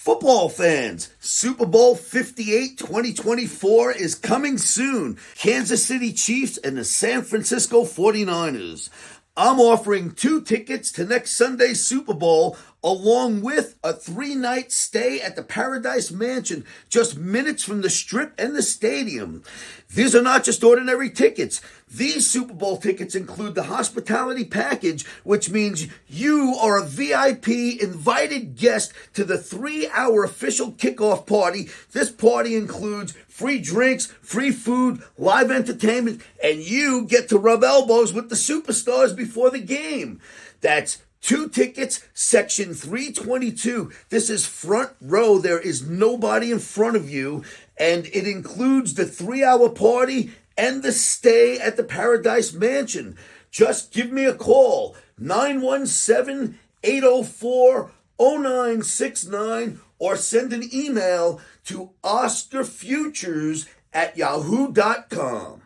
Football fans, Super Bowl 58 2024 is coming soon. Kansas City Chiefs and the San Francisco 49ers. I'm offering 2 tickets to next Sunday's Super Bowl along with a 3-night stay at the Paradise Mansion just minutes from the Strip and the stadium. These are not just ordinary tickets. These Super Bowl tickets include the hospitality package, which means you are a VIP invited guest to the 3-hour official kickoff party. This party includes free drinks, free food, live entertainment, and you get to rub elbows with the superstars before the game. That's 2 tickets, section 322. This is front row. There is nobody in front of you. And it includes the 3-hour party and the stay at the Paradise Mansion. Just give me a call, 917-804-0969, or send an email to oscarfutures@yahoo.com.